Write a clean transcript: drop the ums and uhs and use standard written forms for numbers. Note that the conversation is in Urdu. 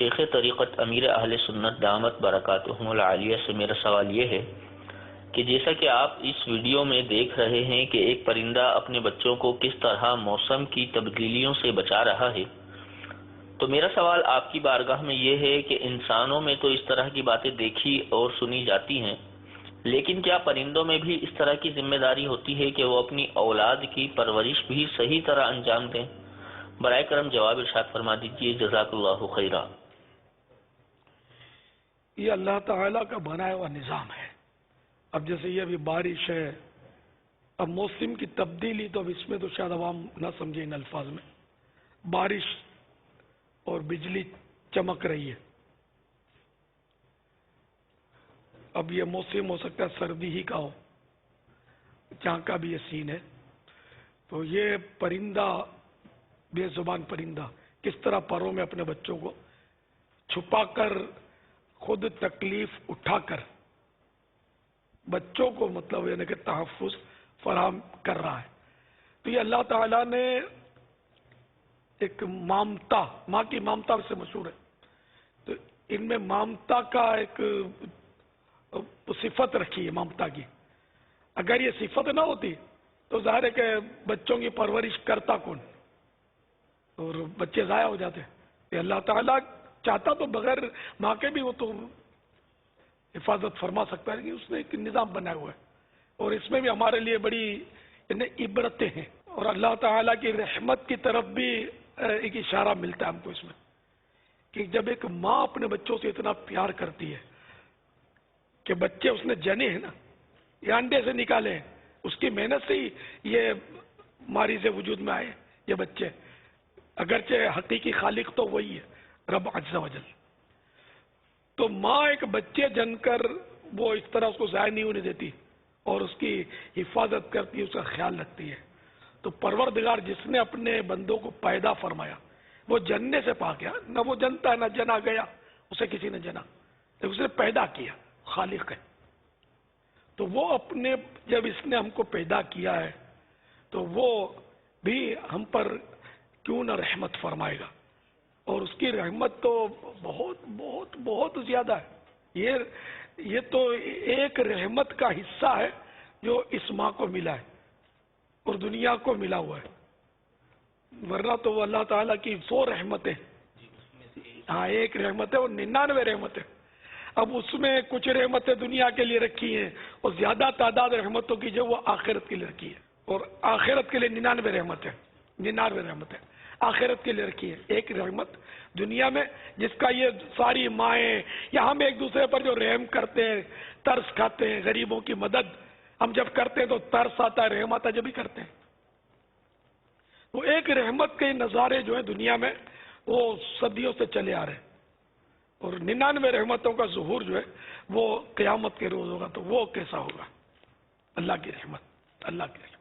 شیخ طریقت امیر اہل سنت دامت برکاتہم العالیہ سے میرا سوال یہ ہے کہ جیسا کہ آپ اس ویڈیو میں دیکھ رہے ہیں کہ ایک پرندہ اپنے بچوں کو کس طرح موسم کی تبدیلیوں سے بچا رہا ہے، تو میرا سوال آپ کی بارگاہ میں یہ ہے کہ انسانوں میں تو اس طرح کی باتیں دیکھی اور سنی جاتی ہیں، لیکن کیا پرندوں میں بھی اس طرح کی ذمہ داری ہوتی ہے کہ وہ اپنی اولاد کی پرورش بھی صحیح طرح انجام دیں؟ برائے کرم جواب ارشاد فرما دیجیے، جزاک اللہ خیرہ۔ یہ اللہ تعالیٰ کا بنایا ہوا نظام ہے۔ اب جیسے یہ ابھی بارش ہے، اب موسم کی تبدیلی، تو اب اس میں تو شاید عوام نہ سمجھے ان الفاظ میں، بارش اور بجلی چمک رہی ہے۔ اب یہ موسم ہو سکتا ہے سردی ہی کا ہو، جہاں کا بھی یہ سین ہے۔ تو یہ پرندہ، بے زبان پرندہ، کس طرح پروں میں اپنے بچوں کو چھپا کر، خود تکلیف اٹھا کر بچوں کو مطلب یعنی کہ تحفظ فراہم کر رہا ہے۔ تو یہ اللہ تعالیٰ نے ایک مامتا، ماں کی مامتا سے مشہور ہے، تو ان میں مامتا کا ایک صفت رکھی ہے مامتا کی۔ اگر یہ صفت نہ ہوتی تو ظاہر ہے کہ بچوں کی پرورش کرتا کون اور بچے ضائع ہو جاتے۔ یہ اللہ تعالیٰ چاہتا تو بغیر ماں کے بھی وہ تو حفاظت فرما سکتا ہے، لیکن اس نے ایک نظام بنایا ہوا ہے، اور اس میں بھی ہمارے لیے بڑی عبرتیں ہیں، اور اللہ تعالیٰ کی رحمت کی طرف بھی ایک اشارہ ملتا ہے ہم کو اس میں، کہ جب ایک ماں اپنے بچوں سے اتنا پیار کرتی ہے کہ بچے اس نے جنے ہیں نا، یہ انڈے سے نکالے ہیں، اس کی محنت سے ہی یہ ماریز وجود میں آئے یہ بچے، اگرچہ حقیقی خالق تو وہی ہے رب عز و جل۔ تو ماں ایک بچے جن کر وہ اس طرح اس کو ضائع نہیں ہونے دیتی اور اس کی حفاظت کرتی ہے، اس کا خیال رکھتی ہے۔ تو پروردگار جس نے اپنے بندوں کو پیدا فرمایا وہ جننے سے پاک ہے، نہ وہ جنتا ہے نہ جنا گیا، اسے کسی نے جنا، اس نے پیدا کیا، خالق ہے۔ تو وہ اپنے جب اس نے ہم کو پیدا کیا ہے تو وہ بھی ہم پر کیوں نہ رحمت فرمائے گا، اور اس کی رحمت تو بہت بہت بہت زیادہ ہے۔ یہ تو ایک رحمت کا حصہ ہے جو اس ماں کو ملا ہے اور دنیا کو ملا ہوا ہے، ورنہ تو وہ اللہ تعالیٰ کی 100 رحمتیں، ہاں ایک رحمت ہے اور 99 رحمت ہے۔ اب اس میں کچھ رحمتیں دنیا کے لیے رکھی ہیں اور زیادہ تعداد رحمتوں کی جو وہ آخرت کے لیے رکھی ہے، اور آخرت کے لیے 99 رحمتیں، 99 رحمتیں آخرت کے لیے رکھی ہے۔ ایک رحمت دنیا میں جس کا یہ ساری مائیں یا ہم ایک دوسرے پر جو رحم کرتے ہیں، ترس کھاتے ہیں، غریبوں کی مدد ہم جب کرتے ہیں تو ترس آتا ہے، رحم آتا ہے جب ہی کرتے ہیں۔ وہ ایک رحمت کے نظارے جو ہیں دنیا میں وہ صدیوں سے چلے آ رہے ہیں، اور 99 رحمتوں کا ظہور جو ہے وہ قیامت کے روز ہوگا، تو وہ کیسا ہوگا؟ اللہ کی رحمت، اللہ کی رحمت۔